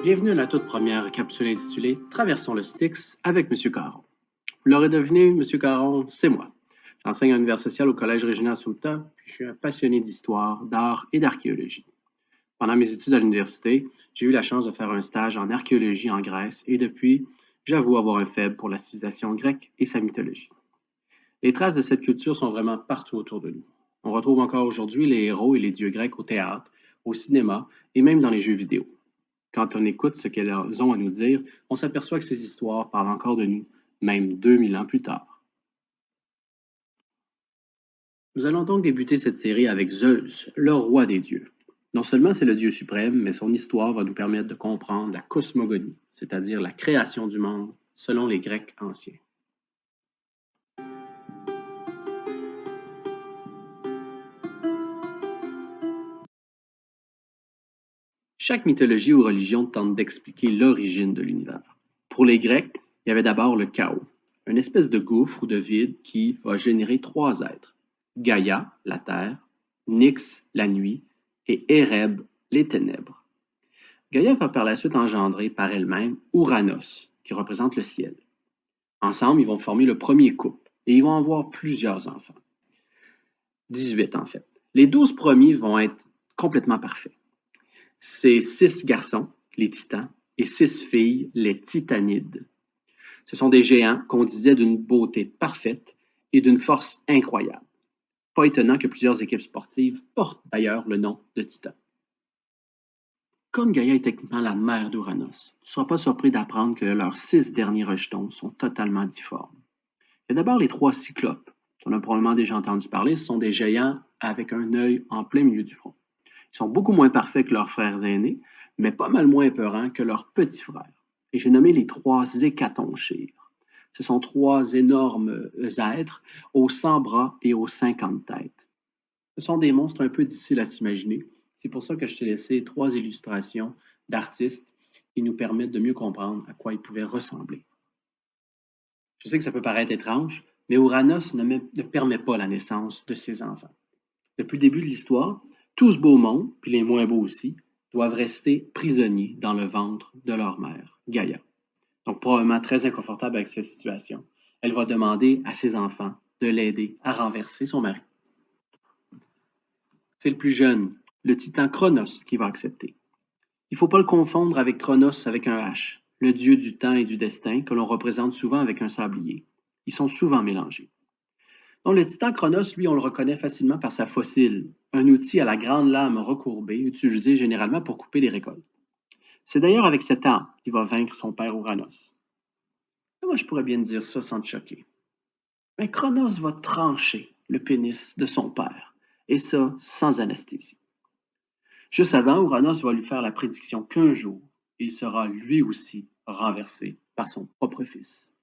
Bienvenue à la toute première capsule intitulée Traversons le Styx avec M. Caron. Vous l'aurez deviné, M. Caron, c'est moi. J'enseigne à l'univers social au Collège Régina Souta, puis je suis un passionné d'histoire, d'art et d'archéologie. Pendant mes études à l'université, j'ai eu la chance de faire un stage en archéologie en Grèce et depuis, j'avoue avoir un faible pour la civilisation grecque et sa mythologie. Les traces de cette culture sont vraiment partout autour de nous. On retrouve encore aujourd'hui les héros et les dieux grecs au théâtre, au cinéma et même dans les jeux vidéo. Quand on écoute ce qu'elles ont à nous dire, on s'aperçoit que ces histoires parlent encore de nous, même 2000 ans plus tard. Nous allons donc débuter cette série avec Zeus, le roi des dieux. Non seulement c'est le dieu suprême, mais son histoire va nous permettre de comprendre la cosmogonie, c'est-à-dire la création du monde selon les Grecs anciens. Chaque mythologie ou religion tente d'expliquer l'origine de l'univers. Pour les Grecs, il y avait d'abord le chaos, une espèce de gouffre ou de vide qui va générer trois êtres: Gaïa, la terre, Nyx, la nuit, et Éreb, les ténèbres. Gaïa va par la suite engendrer par elle-même Ouranos, qui représente le ciel. Ensemble, ils vont former le premier couple et ils vont avoir plusieurs enfants. 18 en fait. Les 12 premiers vont être complètement parfaits. C'est 6 garçons, les titans, et 6 filles, les titanides. Ce sont des géants qu'on disait d'une beauté parfaite et d'une force incroyable. Pas étonnant que plusieurs équipes sportives portent d'ailleurs le nom de Titan. Comme Gaïa est techniquement la mère d'Uranos, tu ne seras pas surpris d'apprendre que leurs 6 derniers rejetons sont totalement difformes. Il y a d'abord les 3 cyclopes. On a probablement déjà entendu parler, ce sont des géants avec un œil en plein milieu du front. Ils sont beaucoup moins parfaits que leurs frères aînés, mais pas mal moins épeurants que leurs petits frères. Et j'ai nommé les 3 hécatonchires. Ce sont 3 énormes êtres aux 100 bras et aux 50 têtes. Ce sont des monstres un peu difficiles à s'imaginer. C'est pour ça que je t'ai laissé 3 illustrations d'artistes qui nous permettent de mieux comprendre à quoi ils pouvaient ressembler. Je sais que ça peut paraître étrange, mais Ouranos ne permet pas la naissance de ses enfants. Depuis le début de l'histoire, tout ce beau monde, puis les moins beaux aussi, doivent rester prisonniers dans le ventre de leur mère, Gaïa. Donc probablement très inconfortable avec cette situation. Elle va demander à ses enfants de l'aider à renverser son mari. C'est le plus jeune, le titan Chronos, qui va accepter. Il ne faut pas le confondre avec Chronos avec un H, le dieu du temps et du destin que l'on représente souvent avec un sablier. Ils sont souvent mélangés. Donc, le titan Chronos, lui, on le reconnaît facilement par sa fossile, un outil à la grande lame recourbée utilisé généralement pour couper les récoltes. C'est d'ailleurs avec cette arme qu'il va vaincre son père Ouranos. Comment je pourrais bien dire ça sans te choquer? Mais Chronos va trancher le pénis de son père, et ça sans anesthésie. Juste avant, Ouranos va lui faire la prédiction qu'un jour, il sera lui aussi renversé par son propre fils.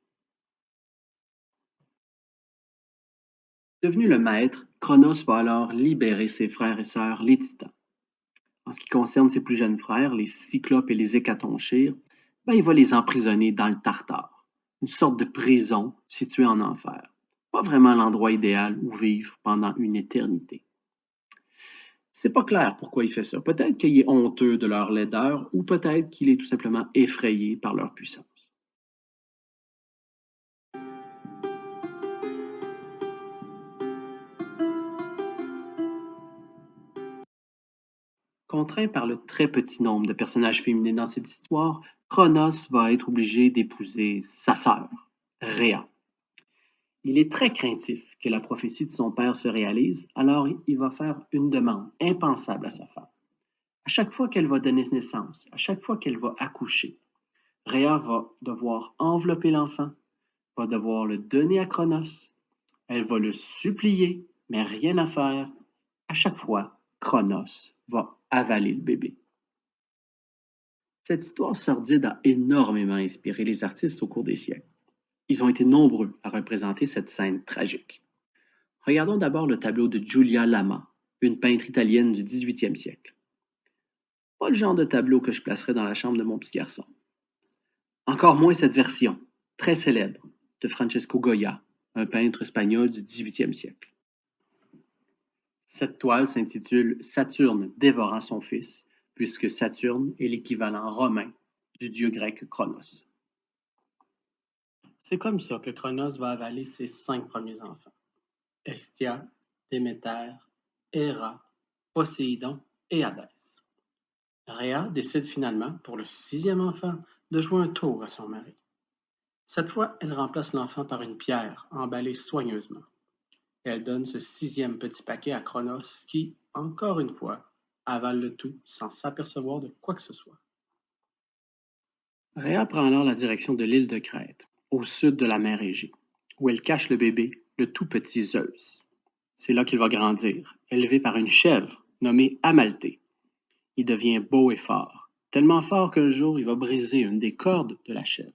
Devenu le maître, Chronos va alors libérer ses frères et sœurs, les titans. En ce qui concerne ses plus jeunes frères, les Cyclopes et les Hécatonchires, il va les emprisonner dans le Tartare, une sorte de prison située en enfer. Pas vraiment l'endroit idéal où vivre pendant une éternité. C'est pas clair pourquoi il fait ça. Peut-être qu'il est honteux de leur laideur ou peut-être qu'il est tout simplement effrayé par leur puissance. Contraint par le très petit nombre de personnages féminins dans cette histoire, Chronos va être obligé d'épouser sa sœur, Rhea. Il est très craintif que la prophétie de son père se réalise, alors il va faire une demande impensable à sa femme. À chaque fois qu'elle va donner naissance, à chaque fois qu'elle va accoucher, Rhea va devoir envelopper l'enfant, va devoir le donner à Chronos, elle va le supplier, mais rien à faire. À chaque fois, Chronos va avaler le bébé. Cette histoire sordide a énormément inspiré les artistes au cours des siècles. Ils ont été nombreux à représenter cette scène tragique. Regardons d'abord le tableau de Giulia Lama, une peintre italienne du 18e siècle. Pas le genre de tableau que je placerais dans la chambre de mon petit garçon. Encore moins cette version, très célèbre, de Francesco Goya, un peintre espagnol du 18e siècle. Cette toile s'intitule Saturne dévorant son fils, puisque Saturne est l'équivalent romain du dieu grec Cronos. C'est comme ça que Cronos va avaler ses 5 premiers enfants: Hestia, Déméter, Héra, Poséidon et Hadès. Rhea décide finalement, pour le 6e enfant, de jouer un tour à son mari. Cette fois, elle remplace l'enfant par une pierre emballée soigneusement. Elle donne ce 6e petit paquet à Cronos qui, encore une fois, avale le tout sans s'apercevoir de quoi que ce soit. Rhea prend alors la direction de l'île de Crète, au sud de la mer Égée, où elle cache le bébé, le tout petit Zeus. C'est là qu'il va grandir, élevé par une chèvre nommée Amalthée. Il devient beau et fort, tellement fort qu'un jour il va briser une des cordes de la chèvre.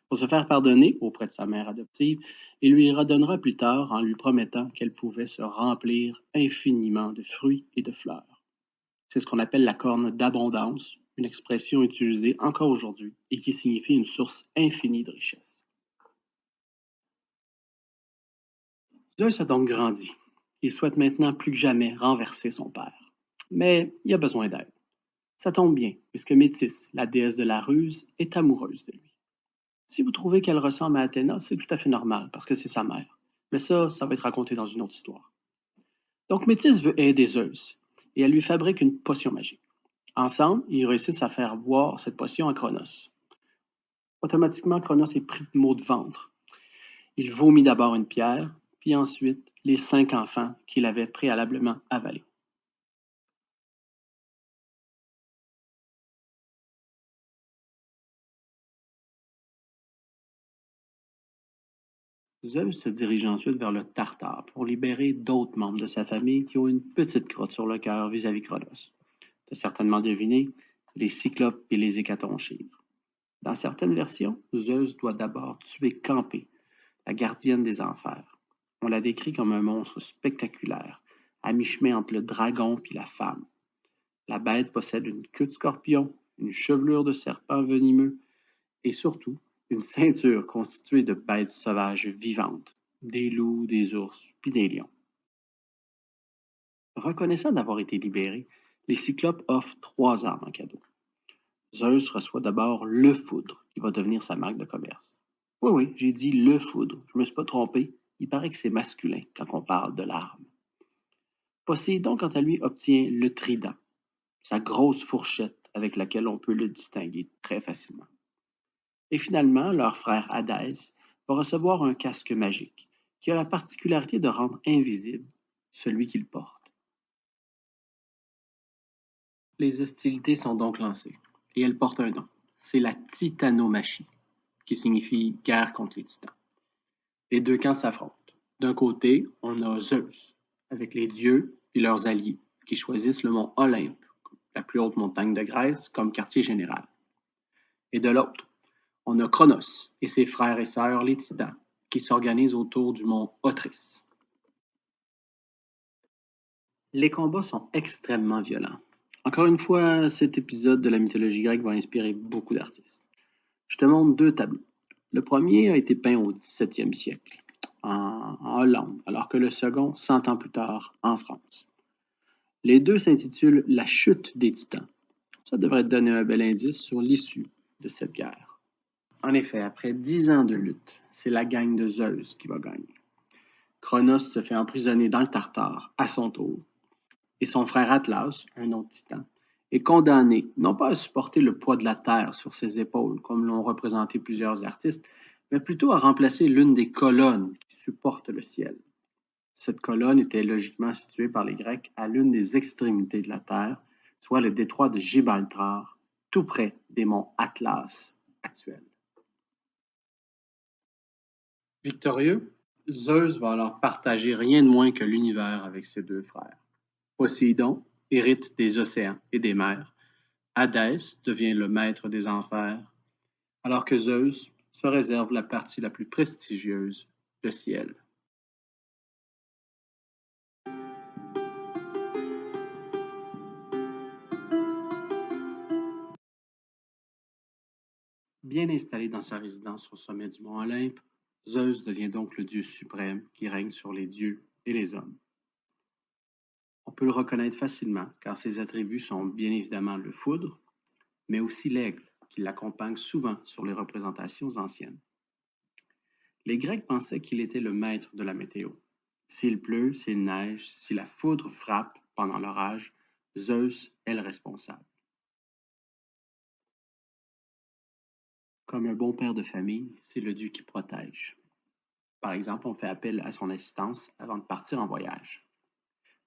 Pour se faire pardonner auprès de sa mère adoptive, il lui redonnera plus tard en lui promettant qu'elle pouvait se remplir infiniment de fruits et de fleurs. C'est ce qu'on appelle la corne d'abondance, une expression utilisée encore aujourd'hui et qui signifie une source infinie de richesse. Zeus a donc grandi. Il souhaite maintenant plus que jamais renverser son père. Mais il a besoin d'aide. Ça tombe bien, puisque Métis, la déesse de la ruse, est amoureuse de lui. Si vous trouvez qu'elle ressemble à Athéna, c'est tout à fait normal, parce que c'est sa mère. Mais ça va être raconté dans une autre histoire. Donc Métis veut aider Zeus, et elle lui fabrique une potion magique. Ensemble, ils réussissent à faire boire cette potion à Cronos. Automatiquement, Cronos est pris de maux de ventre. Il vomit d'abord une pierre, puis ensuite les 5 enfants qu'il avait préalablement avalés. Zeus se dirige ensuite vers le Tartare pour libérer d'autres membres de sa famille qui ont une petite crotte sur le cœur vis-à-vis Cronos. Tu as certainement deviné, les Cyclopes et les Hécatonchyres. Dans certaines versions, Zeus doit d'abord tuer Campée, la gardienne des enfers. On la décrit comme un monstre spectaculaire, à mi-chemin entre le dragon et la femme. La bête possède une queue de scorpion, une chevelure de serpent venimeux et surtout une ceinture constituée de bêtes sauvages vivantes, des loups, des ours, puis des lions. Reconnaissant d'avoir été libéré, les Cyclopes offrent 3 armes en cadeau. Zeus reçoit d'abord le foudre, qui va devenir sa marque de commerce. Oui, oui, j'ai dit le foudre, je me suis pas trompé, il paraît que c'est masculin quand on parle de l'arme. Poséidon, quant à lui, obtient le trident, sa grosse fourchette avec laquelle on peut le distinguer très facilement. Et finalement, leur frère Hadès va recevoir un casque magique qui a la particularité de rendre invisible celui qu'il porte. Les hostilités sont donc lancées et elles portent un nom. C'est la titanomachie, qui signifie guerre contre les titans. Les deux camps s'affrontent. D'un côté, on a Zeus, avec les dieux et leurs alliés, qui choisissent le mont Olympe, la plus haute montagne de Grèce, comme quartier général. Et de l'autre, on a Cronos et ses frères et sœurs, les Titans, qui s'organisent autour du mont Otris. Les combats sont extrêmement violents. Encore une fois, cet épisode de la mythologie grecque va inspirer beaucoup d'artistes. Je te montre 2 tableaux. Le premier a été peint au 17e siècle, en Hollande, alors que le second, 100 ans plus tard, en France. Les deux s'intitulent La chute des Titans. Ça devrait te donner un bel indice sur l'issue de cette guerre. En effet, après 10 ans de lutte, c'est la gang de Zeus qui va gagner. Cronos se fait emprisonner dans le Tartare, à son tour, et son frère Atlas, un autre titan, est condamné non pas à supporter le poids de la terre sur ses épaules, comme l'ont représenté plusieurs artistes, mais plutôt à remplacer l'une des colonnes qui supportent le ciel. Cette colonne était logiquement située par les Grecs à l'une des extrémités de la terre, soit le détroit de Gibraltar, tout près des monts Atlas actuels. Victorieux, Zeus va alors partager rien de moins que l'univers avec ses 2 frères. Poséidon hérite des océans et des mers. Hadès devient le maître des enfers, alors que Zeus se réserve la partie la plus prestigieuse, le ciel. Bien installé dans sa résidence au sommet du mont Olympe, Zeus devient donc le dieu suprême qui règne sur les dieux et les hommes. On peut le reconnaître facilement car ses attributs sont bien évidemment le foudre, mais aussi l'aigle, qui l'accompagne souvent sur les représentations anciennes. Les Grecs pensaient qu'il était le maître de la météo. S'il pleut, s'il neige, si la foudre frappe pendant l'orage, Zeus est le responsable. Comme un bon père de famille, c'est le dieu qui protège. Par exemple, on fait appel à son assistance avant de partir en voyage.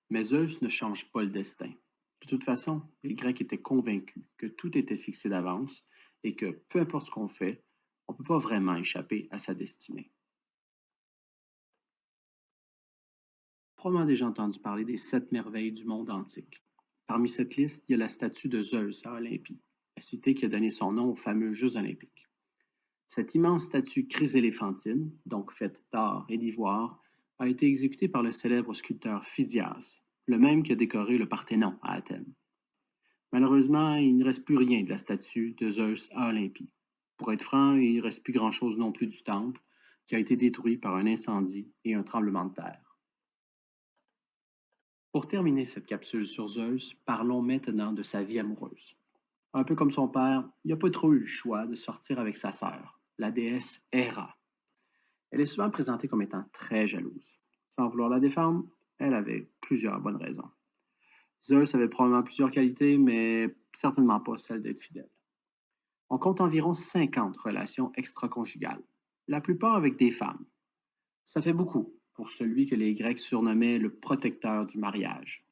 Mais Zeus ne change pas le destin. De toute façon, les Grecs étaient convaincus que tout était fixé d'avance et que, peu importe ce qu'on fait, on ne peut pas vraiment échapper à sa destinée. Probablement déjà entendu parler des 7 merveilles du monde antique. Parmi cette liste, il y a la statue de Zeus à Olympie, la cité qui a donné son nom aux fameux Jeux olympiques. Cette immense statue chryséléphantine, donc faite d'or et d'ivoire, a été exécutée par le célèbre sculpteur Phidias, le même qui a décoré le Parthénon à Athènes. Malheureusement, il ne reste plus rien de la statue de Zeus à Olympie. Pour être franc, il ne reste plus grand-chose non plus du temple, qui a été détruit par un incendie et un tremblement de terre. Pour terminer cette capsule sur Zeus, parlons maintenant de sa vie amoureuse. Un peu comme son père, il n'a pas trop eu le choix de sortir avec sa sœur, la déesse Héra. Elle est souvent présentée comme étant très jalouse. Sans vouloir la défendre, elle avait plusieurs bonnes raisons. Zeus avait probablement plusieurs qualités, mais certainement pas celle d'être fidèle. On compte environ 50 relations extraconjugales, la plupart avec des femmes. Ça fait beaucoup pour celui que les Grecs surnommaient le protecteur du mariage.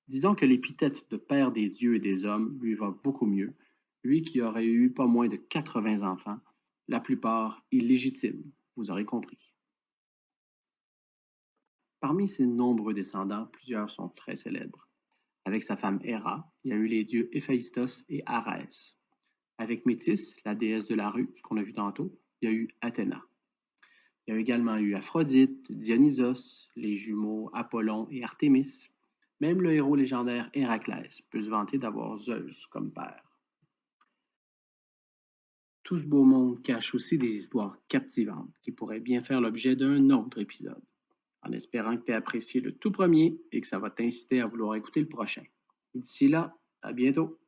Disons que l'épithète de père des dieux et des hommes lui va beaucoup mieux, lui qui aurait eu pas moins de 80 enfants, la plupart illégitimes, vous aurez compris. Parmi ses nombreux descendants, plusieurs sont très célèbres. Avec sa femme Héra, il y a eu les dieux Héphaïstos et Arès. Avec Métis, la déesse de la rue, ce qu'on a vu tantôt, il y a eu Athéna. Il y a également eu Aphrodite, Dionysos, les jumeaux Apollon et Artémis. Même le héros légendaire Héraclès peut se vanter d'avoir Zeus comme père. Tout ce beau monde cache aussi des histoires captivantes qui pourraient bien faire l'objet d'un autre épisode. En espérant que tu aies apprécié le tout premier et que ça va t'inciter à vouloir écouter le prochain. D'ici là, à bientôt!